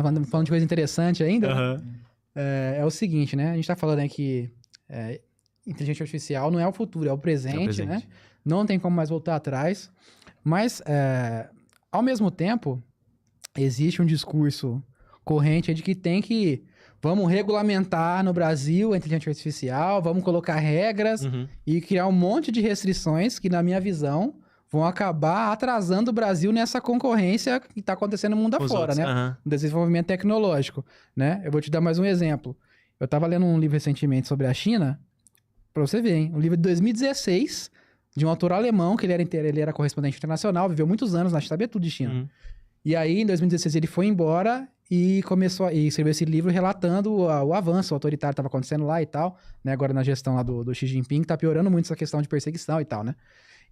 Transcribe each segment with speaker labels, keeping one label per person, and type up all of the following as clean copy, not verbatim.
Speaker 1: falando de coisa interessante ainda, né?
Speaker 2: Aham.
Speaker 1: É o seguinte, né? A gente tá falando aí que inteligência artificial não é o futuro, é o presente, né? Não tem como mais voltar atrás. Mas, ao mesmo tempo, existe um discurso corrente aí de que vamos regulamentar no Brasil a inteligência artificial, vamos colocar regras
Speaker 2: Uhum.
Speaker 1: e criar um monte de restrições que, na minha visão, vão acabar atrasando o Brasil nessa concorrência que está acontecendo no mundo
Speaker 2: Os
Speaker 1: afora,
Speaker 2: outros,
Speaker 1: né?
Speaker 2: aham.
Speaker 1: No desenvolvimento tecnológico, né? Eu vou te dar mais um exemplo. Eu estava lendo um livro recentemente sobre a China, para você ver, hein? Um livro de 2016, de um autor alemão, que ele era correspondente internacional, viveu muitos anos na China, sabia tudo de China.
Speaker 2: Uhum.
Speaker 1: E aí, em 2016, ele foi embora e escreveu esse livro relatando o avanço autoritário que estava acontecendo lá e tal, né? Agora na gestão lá do Xi Jinping, tá piorando muito essa questão de perseguição e tal, né?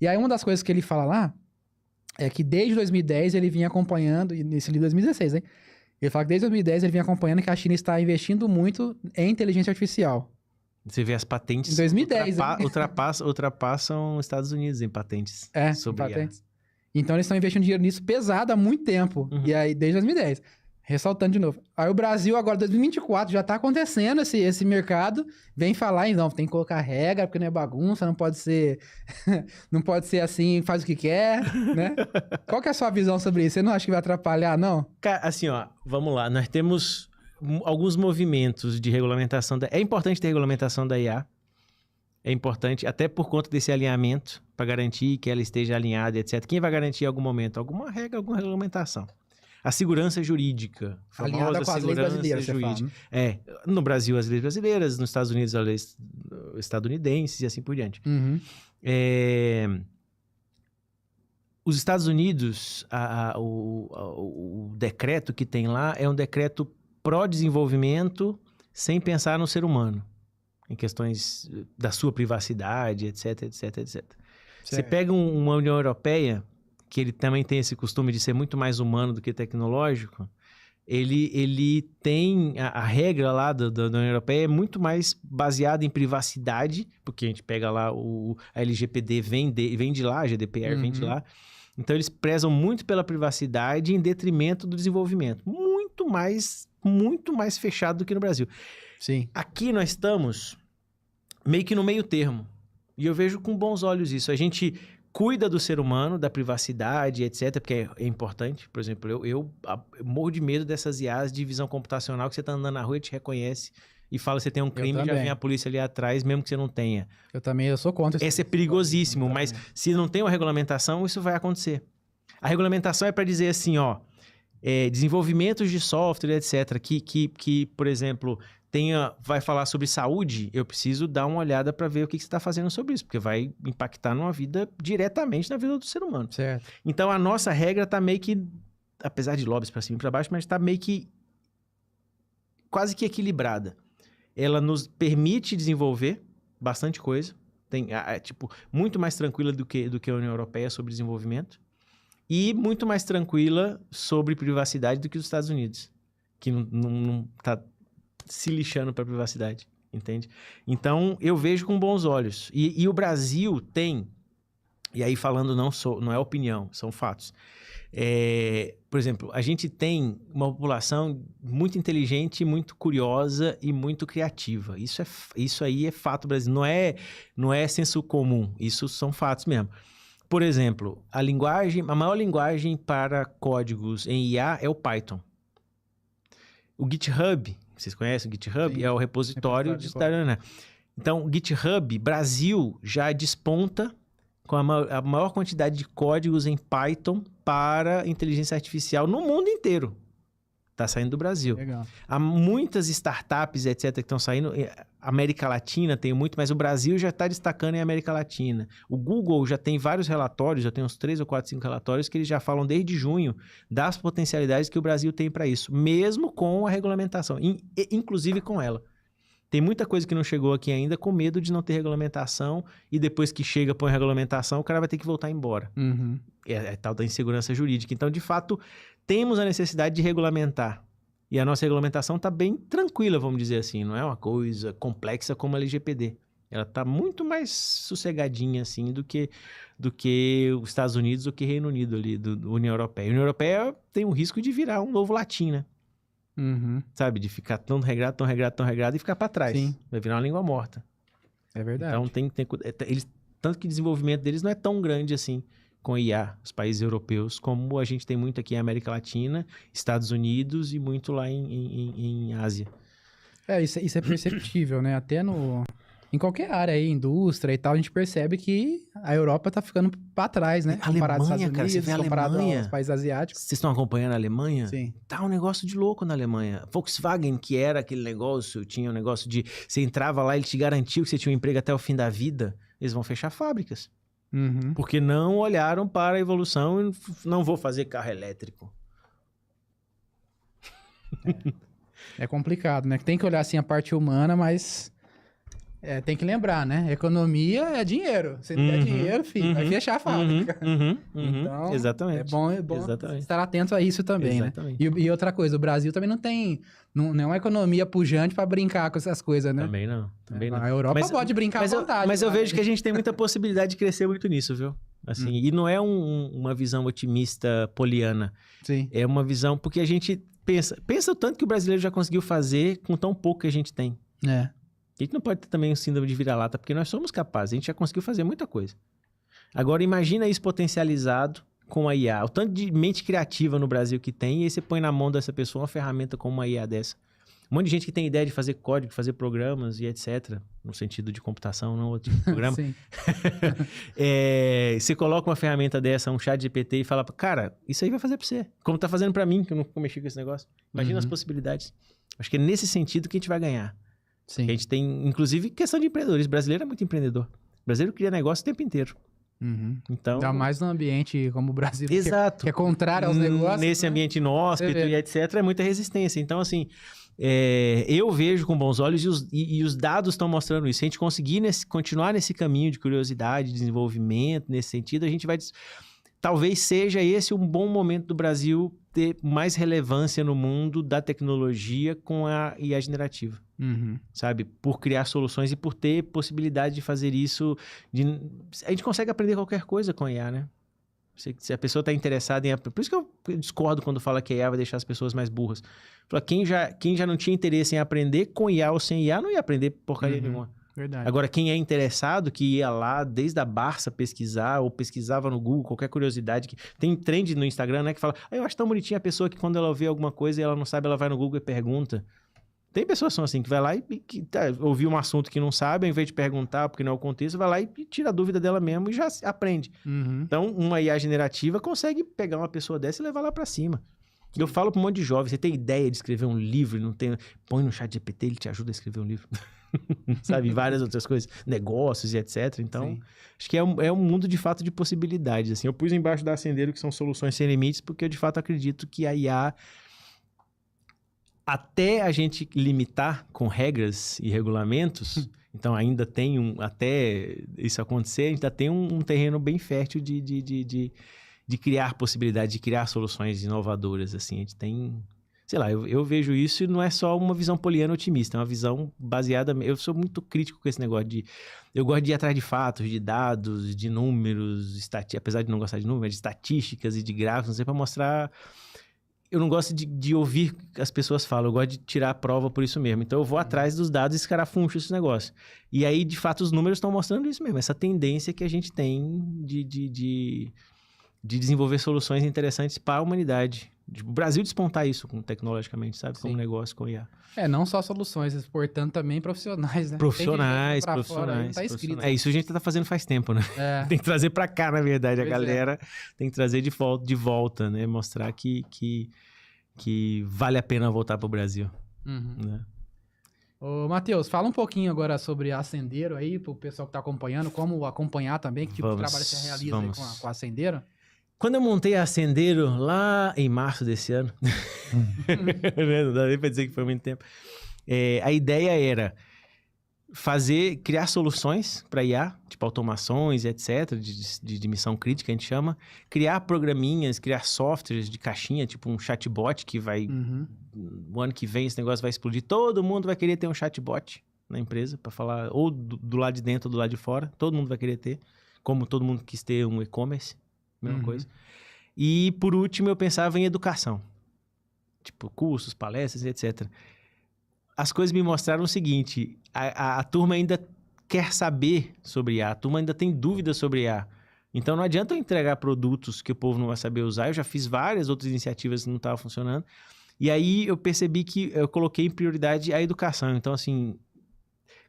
Speaker 1: E aí, uma das coisas que ele fala lá é que desde 2010 ele vinha acompanhando, e nesse livro 2016, hein? Ele fala que desde 2010 ele vinha acompanhando que a China está investindo muito em inteligência artificial.
Speaker 2: Você vê as patentes
Speaker 1: Em 2010,
Speaker 2: ultrapassam os Estados Unidos em patentes sobre
Speaker 1: patentes. Então eles estão investindo dinheiro nisso pesado há muito tempo.
Speaker 2: Uhum.
Speaker 1: E aí, desde 2010. Ressaltando de novo. Aí o Brasil, agora, 2024, já tá acontecendo esse mercado. Vem falar, não, tem que colocar regra, porque não é bagunça, não pode ser. Não pode ser assim, faz o que quer, né? Qual que é a sua visão sobre isso? Você não acha que vai atrapalhar, não?
Speaker 2: Cara, assim, ó, vamos lá. Nós temos alguns movimentos de regulamentação. É importante ter regulamentação da IA. É importante, até por conta desse alinhamento, para garantir que ela esteja alinhada, etc. Quem vai garantir em algum momento? Alguma regra, alguma regulamentação. A segurança jurídica.
Speaker 1: Alinhada com as leis brasileiras, você fala, né?
Speaker 2: No Brasil, as leis brasileiras, nos Estados Unidos, as leis estadunidenses e assim por diante.
Speaker 1: Uhum.
Speaker 2: Os Estados Unidos, o decreto que tem lá é um decreto pró-desenvolvimento sem pensar no ser humano, em questões da sua privacidade, etc, etc, etc. Você pega uma União Europeia, que ele também tem esse costume de ser muito mais humano do que tecnológico, ele tem a regra lá da União Europeia é muito mais baseada em privacidade, porque a gente pega lá a LGPD vem de lá, a GDPR vem de lá. Então eles prezam muito pela privacidade em detrimento do desenvolvimento. Muito mais fechado do que no Brasil.
Speaker 1: Sim.
Speaker 2: Aqui nós estamos meio que no meio termo. E eu vejo com bons olhos isso. A gente cuida do ser humano, da privacidade, etc, porque é importante. Por exemplo, eu morro de medo dessas IAs de visão computacional que você tá andando na rua e te reconhece e fala que você tem um crime e já vem a polícia ali atrás, mesmo que você não tenha.
Speaker 1: Eu sou contra isso.
Speaker 2: Esse é perigosíssimo, mas se não tem uma regulamentação, isso vai acontecer. A regulamentação é para dizer assim, ó, desenvolvimentos de software, etc, que por exemplo, vai falar sobre saúde, eu preciso dar uma olhada para ver o que você está fazendo sobre isso, porque vai impactar numa vida, diretamente na vida do ser humano.
Speaker 1: Certo.
Speaker 2: Então, a nossa regra está meio que, apesar de lobbies para cima e para baixo, mas está meio que quase que equilibrada. Ela nos permite desenvolver bastante coisa, muito mais tranquila do que a União Europeia sobre desenvolvimento, e muito mais tranquila sobre privacidade do que os Estados Unidos, que não tá se lixando para privacidade, entende? Então, eu vejo com bons olhos. E o Brasil tem, e aí falando não é opinião, são fatos. Por exemplo, a gente tem uma população muito inteligente, muito curiosa e muito criativa. Isso aí é fato brasileiro, não é senso comum, isso são fatos mesmo. Por exemplo, a maior linguagem para códigos em IA é o Python. O GitHub, vocês conhecem o GitHub? Sim, é o repositório de código. Então, o GitHub, Brasil, já desponta com a maior quantidade de códigos em Python para inteligência artificial no mundo inteiro. Está saindo do Brasil.
Speaker 1: Legal.
Speaker 2: Há muitas startups, etc., que estão saindo. América Latina tem muito, mas o Brasil já está destacando em América Latina. O Google já tem vários relatórios, já tem uns 3 ou 4, 5 relatórios que eles já falam desde junho das potencialidades que o Brasil tem para isso, mesmo com a regulamentação, inclusive com ela. Tem muita coisa que não chegou aqui ainda com medo de não ter regulamentação e depois que chega, põe regulamentação, o cara vai ter que voltar embora.
Speaker 1: Uhum.
Speaker 2: É tal da insegurança jurídica. Então, de fato, temos a necessidade de regulamentar. E a nossa regulamentação está bem tranquila, vamos dizer assim. Não é uma coisa complexa como a LGPD. Ela está muito mais sossegadinha, assim, do que os Estados Unidos ou que Reino Unido ali, da União Europeia. A União Europeia tem o risco de virar um novo latim, né?
Speaker 1: Uhum.
Speaker 2: sabe? De ficar tão regrado e ficar para trás.
Speaker 1: Sim.
Speaker 2: Vai virar uma língua morta.
Speaker 1: É verdade.
Speaker 2: Então, tanto que o desenvolvimento deles não é tão grande assim com IA, os países europeus, como a gente tem muito aqui em América Latina, Estados Unidos e muito lá em Ásia.
Speaker 1: Isso é perceptível, né? Até em qualquer área aí, indústria e tal, a gente percebe que a Europa tá ficando pra trás, né? Comparado aos
Speaker 2: Alemanha, cara, você vê a
Speaker 1: comparado
Speaker 2: Alemanha.
Speaker 1: aos países asiáticos.
Speaker 2: Vocês estão acompanhando a Alemanha?
Speaker 1: Sim.
Speaker 2: Tá um negócio de louco na Alemanha. Volkswagen, que era aquele negócio, tinha um negócio de... Você entrava lá, ele te garantiu que você tinha um emprego até o fim da vida. Eles vão fechar fábricas.
Speaker 1: Uhum.
Speaker 2: Porque não olharam para a evolução e não vou fazer carro elétrico.
Speaker 1: É complicado, né? Tem que olhar assim a parte humana, mas tem que lembrar, né? Economia é dinheiro. Se não der dinheiro, filho, vai fechar a fábrica. Então,
Speaker 2: Exatamente.
Speaker 1: É bom
Speaker 2: Exatamente.
Speaker 1: estar atento a isso também,
Speaker 2: Exatamente.
Speaker 1: né? E outra coisa, o Brasil também não tem... Não é uma economia pujante pra brincar com essas coisas, né?
Speaker 2: Também não.
Speaker 1: A Europa pode brincar à vontade.
Speaker 2: Mas eu
Speaker 1: lá,
Speaker 2: vejo
Speaker 1: né?
Speaker 2: que a gente tem muita possibilidade de crescer muito nisso, viu? Assim, e não é uma visão otimista poliana.
Speaker 1: Sim.
Speaker 2: É uma visão... Porque a gente pensa o tanto que o brasileiro já conseguiu fazer com tão pouco que a gente tem.
Speaker 1: É.
Speaker 2: A gente não pode ter também um síndrome de vira-lata, porque nós somos capazes. A gente já conseguiu fazer muita coisa. Agora, imagina isso potencializado com a IA. O tanto de mente criativa no Brasil que tem, e aí você põe na mão dessa pessoa uma ferramenta como uma IA dessa. Um monte de gente que tem ideia de fazer código, fazer programas e etc. No sentido de computação, não outro tipo de programa.
Speaker 1: Sim.
Speaker 2: Você coloca uma ferramenta dessa, um chat GPT e fala, cara, isso aí vai fazer pra você. Como tá fazendo pra mim, que eu nunca mexi com esse negócio. Imagina as possibilidades. Acho que é nesse sentido que a gente vai ganhar.
Speaker 1: Sim.
Speaker 2: A gente tem, inclusive, questão de empreendedores. O brasileiro é muito empreendedor. O brasileiro cria negócio o tempo inteiro.
Speaker 1: Uhum.
Speaker 2: Então,
Speaker 1: Ainda mais num ambiente como o Brasil,
Speaker 2: exato.
Speaker 1: que é contrário aos negócios.
Speaker 2: Nesse
Speaker 1: né?
Speaker 2: ambiente inóspito e etc., é muita resistência. Então, assim, eu vejo com bons olhos e os dados estão mostrando isso. Se a gente conseguir continuar nesse caminho de curiosidade, desenvolvimento, nesse sentido, a gente vai... Talvez seja esse um bom momento do Brasil ter mais relevância no mundo da tecnologia com a IA generativa.
Speaker 1: Uhum.
Speaker 2: Sabe? Por criar soluções e por ter possibilidade de fazer isso. A gente consegue aprender qualquer coisa com a IA, né? Se a pessoa está interessada em... Por isso que eu discordo quando fala que a IA vai deixar as pessoas mais burras. Fala, quem já não tinha interesse em aprender, com IA ou sem IA, não ia aprender porcaria nenhuma.
Speaker 1: Verdade.
Speaker 2: Agora, quem é interessado, que ia lá desde a Barça pesquisar, ou pesquisava no Google, qualquer curiosidade. Tem trend no Instagram, né? Que fala, eu acho tão bonitinha a pessoa que quando ela vê alguma coisa e ela não sabe, ela vai no Google e pergunta. Tem pessoas que são assim, que vai lá e ouviu um assunto que não sabe, ao invés de perguntar, porque não é o contexto, vai lá e tira a dúvida dela mesmo e já aprende.
Speaker 1: Uhum.
Speaker 2: Então, uma IA generativa consegue pegar uma pessoa dessa e levar lá pra cima. Eu falo para um monte de jovens, você tem ideia de escrever um livro, não tem... Põe no chat GPT, ele te ajuda a escrever um livro. Sabe? Várias outras coisas, negócios e etc. Então,
Speaker 1: Sim.
Speaker 2: acho que é um mundo de fato de possibilidades. Assim, eu pus embaixo da Ascendeiro que são soluções sem limites, porque eu de fato acredito que a IA, até a gente limitar com regras e regulamentos, então ainda tem até isso acontecer, a gente ainda tem um terreno bem fértil de criar possibilidades, de criar soluções inovadoras, assim. A gente tem... Sei lá, eu vejo isso e não é só uma visão poliana otimista, é uma visão baseada... Eu sou muito crítico com esse negócio de... Eu gosto de ir atrás de fatos, de dados, de números, apesar de não gostar de números, de estatísticas e de gráficos, não sei, para mostrar... Eu não gosto de ouvir as pessoas falam, eu gosto de tirar a prova por isso mesmo. Então eu vou atrás dos dados e escarafuncho esse negócio. E aí, de fato, os números estão mostrando isso mesmo, essa tendência que a gente tem de desenvolver soluções interessantes para a humanidade. O Brasil despontar isso tecnologicamente, sabe?
Speaker 1: Sim.
Speaker 2: Como negócio com IA.
Speaker 1: Não só soluções, exportando também profissionais, né?
Speaker 2: Profissionais.
Speaker 1: Tá escrito.
Speaker 2: Isso a gente tá fazendo faz tempo, né?
Speaker 1: É.
Speaker 2: Tem que trazer para cá, na verdade,
Speaker 1: Pois
Speaker 2: a galera tem que trazer de volta, né? Mostrar que vale a pena voltar pro Brasil,
Speaker 1: Uhum.
Speaker 2: né?
Speaker 1: Ô, Matheus, fala um pouquinho agora sobre a Ascendeiro aí, pro pessoal que tá acompanhando, como acompanhar também, que tipo de trabalho você realiza aí com a Ascendeiro.
Speaker 2: Quando eu montei a Ascendeiro lá em março desse ano, não dá nem pra dizer que foi muito tempo, a ideia era criar soluções para IA, tipo automações e etc, de missão crítica, a gente chama, criar programinhas, criar softwares de caixinha, tipo um chatbot que vai, o ano que vem esse negócio vai explodir, todo mundo vai querer ter um chatbot na empresa, para falar, ou do lado de dentro ou do lado de fora, todo mundo vai querer ter, como todo mundo quis ter um e-commerce. Mesma coisa. E, por último, eu pensava em educação. tipo cursos, palestras, etc. As coisas me mostraram o seguinte, a turma ainda quer saber sobre IA, a turma ainda tem dúvidas sobre IA. Então não adianta eu entregar produtos que o povo não vai saber usar, eu já fiz várias outras iniciativas que não estavam funcionando, e aí eu percebi que eu coloquei em prioridade a educação. Então, assim,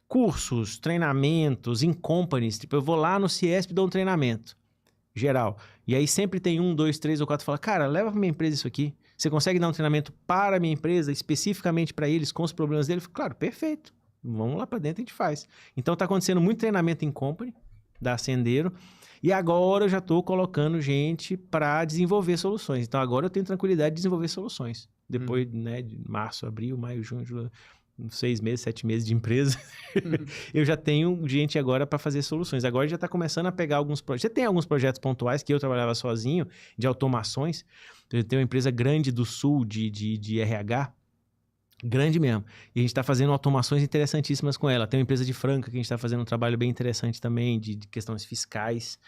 Speaker 2: cursos, treinamentos, in companies, tipo, eu vou lá no Ciesp e dou um treinamento geral. E aí sempre tem 1, 2, 3 ou 4 que fala, cara, leva para minha empresa isso aqui. Você consegue dar um treinamento para a minha empresa, especificamente para eles, com os problemas deles? Claro, perfeito. Vamos lá para dentro e a gente faz. Então tá acontecendo muito treinamento in company da Ascendeiro. E agora eu já estou colocando gente para desenvolver soluções. Então agora eu tenho tranquilidade de desenvolver soluções. Depois, né, de março, abril, maio, junho, julho, 6 meses, 7 meses de empresa, eu já tenho gente agora para fazer soluções. Agora já está começando a pegar alguns projetos. Já tem alguns projetos pontuais que eu trabalhava sozinho, de automações. Eu tenho uma empresa grande do sul de RH, grande mesmo. E a gente está fazendo automações interessantíssimas com ela. Tem uma empresa de Franca que a gente está fazendo um trabalho bem interessante também, de questões fiscais.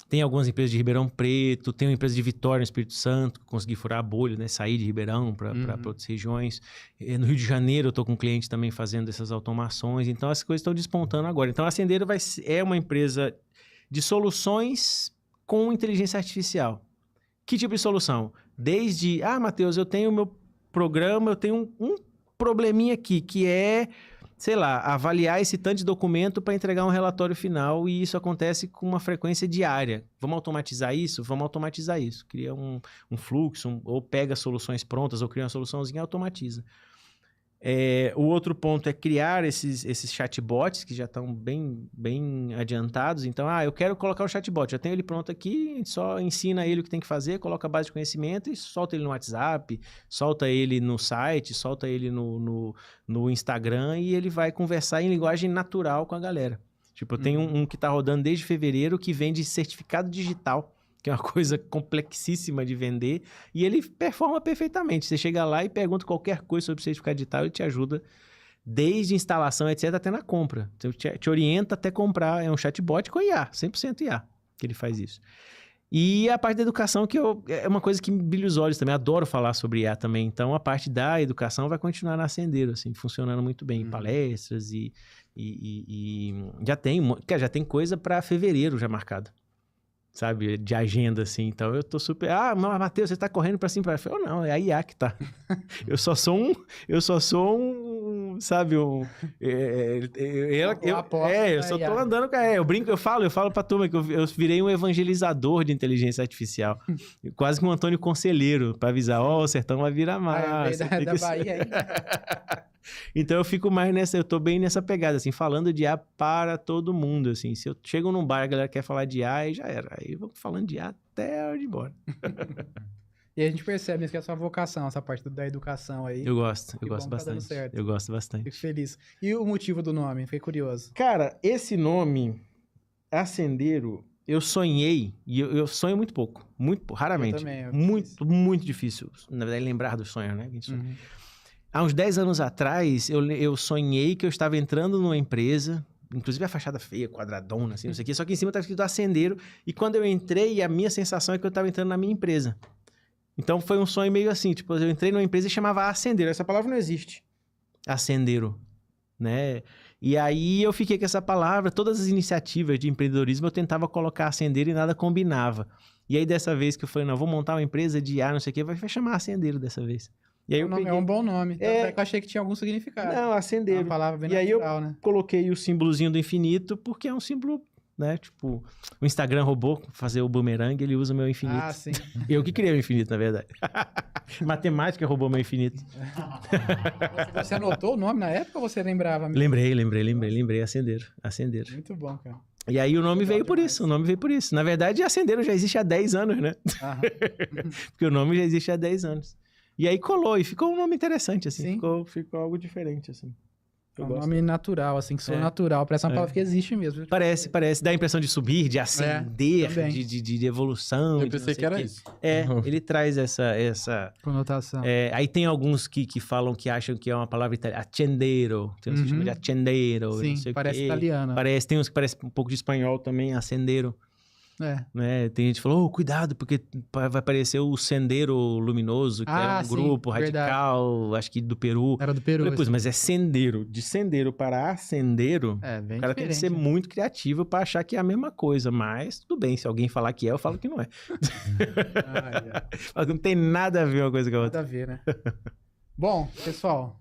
Speaker 2: Tem algumas empresas de Ribeirão Preto, tem uma empresa de Vitória, no Espírito Santo, que consegui furar a bolha, né? Sair de Ribeirão para outras regiões. No Rio de Janeiro, eu estou com um cliente também fazendo essas automações. Então, as coisas estão despontando agora. Então, a Ascendeiro é uma empresa de soluções com inteligência artificial. Que tipo de solução? Desde, Matheus, eu tenho o meu programa, eu tenho um probleminha aqui, que é, sei lá, avaliar esse tanto de documento para entregar um relatório final, e isso acontece com uma frequência diária. Vamos automatizar isso? Vamos automatizar isso. Cria um fluxo, ou pega soluções prontas, ou cria uma soluçãozinha e automatiza. O outro ponto é criar esses chatbots que já estão bem adiantados. Então, eu quero colocar o chatbot, já tenho ele pronto aqui, a gente só ensina ele o que tem que fazer, coloca a base de conhecimento e solta ele no WhatsApp, solta ele no site, solta ele no Instagram, e ele vai conversar em linguagem natural com a galera. Tipo, eu tenho um que está rodando desde fevereiro, que vende certificado digital, que é uma coisa complexíssima de vender, e ele performa perfeitamente. Você chega lá e pergunta qualquer coisa sobre certificado digital, ele te ajuda desde instalação, etc., até na compra. Então, te orienta até comprar. É um chatbot com IA, 100% IA, que ele faz isso. E a parte da educação, que é uma coisa que me brilha os olhos também. Adoro falar sobre IA também. Então, a parte da educação vai continuar na Ascendeiro, assim, funcionando muito bem em palestras e já tem coisa para fevereiro já marcada. Sabe, de agenda, assim. Então, eu tô super... Matheus, você tá correndo pra cima e pra baixo. Não, é a IA que tá. Eu só sou um, sabe, eu só tô andando com... Eu brinco, eu falo pra turma que eu virei um evangelizador de inteligência artificial. Quase que um Antônio Conselheiro, pra avisar, o sertão vai virar massa.
Speaker 1: Da Bahia aí.
Speaker 2: Então eu fico mais eu tô bem nessa pegada, assim, falando de IA para todo mundo, assim. Se eu chego num bar e a galera quer falar de IA, aí já era. Aí eu vou falando de IA até a hora de ir embora.
Speaker 1: E a gente percebe que é a sua vocação, essa parte da educação aí.
Speaker 2: Eu gosto bastante.
Speaker 1: Tá dando certo.
Speaker 2: Eu gosto bastante.
Speaker 1: Fico feliz. E o motivo do nome? Fiquei curioso.
Speaker 2: Cara, esse nome, Ascendeiro, eu sonhei, e eu sonho muito pouco, raramente.
Speaker 1: Eu também,
Speaker 2: muito difícil, na verdade, lembrar do sonho, né? Há uns 10 anos atrás, eu sonhei que eu estava entrando numa empresa, inclusive a fachada feia, quadradona, assim, não sei o quê, só que em cima estava escrito Ascendeiro, e quando eu entrei, a minha sensação é que eu estava entrando na minha empresa. Então, foi um sonho meio assim, tipo, eu entrei numa empresa e chamava Ascendeiro. Essa palavra não existe. Ascendeiro, né? E aí, eu fiquei com essa palavra, todas as iniciativas de empreendedorismo, eu tentava colocar Ascendeiro e nada combinava. E aí, dessa vez que eu falei, não, vou montar uma empresa de IA, não sei o quê, vai chamar Ascendeiro dessa vez. E aí
Speaker 1: É um bom nome. Até que eu achei que tinha algum significado.
Speaker 2: Não, Ascendeiro.
Speaker 1: É uma palavra bem
Speaker 2: natural,
Speaker 1: natural, né?
Speaker 2: Coloquei o símbolozinho do infinito, porque é um símbolo, né? Tipo, o Instagram roubou fazer o boomerang, ele usa o meu infinito.
Speaker 1: Ah, sim.
Speaker 2: Eu que criei o infinito, na verdade. Matemática roubou meu infinito.
Speaker 1: Você anotou o nome na época ou você lembrava?
Speaker 2: Lembrei. Ascendeiro.
Speaker 1: Muito bom, cara.
Speaker 2: E aí o nome veio por isso. Na verdade, Ascendeiro já existe há 10 anos, né? Porque o nome já existe há 10 anos. E aí colou, e ficou um nome interessante, assim. Ficou algo diferente, assim.
Speaker 1: Um nome natural, assim, que soa natural. Parece uma palavra que existe mesmo.
Speaker 2: Parece. Dá a impressão de subir, de ascender, de evolução.
Speaker 3: Eu pensei que era isso.
Speaker 2: Ele traz essa
Speaker 1: conotação.
Speaker 2: Aí tem alguns que falam que acham que é uma palavra italiana. Accendero. Tem uns que chamam de accendero.
Speaker 1: Sim,
Speaker 2: não sei
Speaker 1: parece
Speaker 2: o quê.
Speaker 1: italiana.
Speaker 2: Tem uns que parece um pouco de espanhol também, acendero. né? Tem gente que falou, cuidado, porque vai aparecer o Sendero Luminoso, que era um grupo radical, acho que do Peru.
Speaker 1: Era do Peru.
Speaker 2: Falei, mas é Sendero. De Sendero para Ascendero,
Speaker 1: bem
Speaker 2: o cara tem que ser muito criativo para achar que é a mesma coisa. Mas tudo bem, se alguém falar que é, eu falo que não é. Não tem nada a ver uma coisa com a outra.
Speaker 1: Nada a ver, né? Bom, pessoal...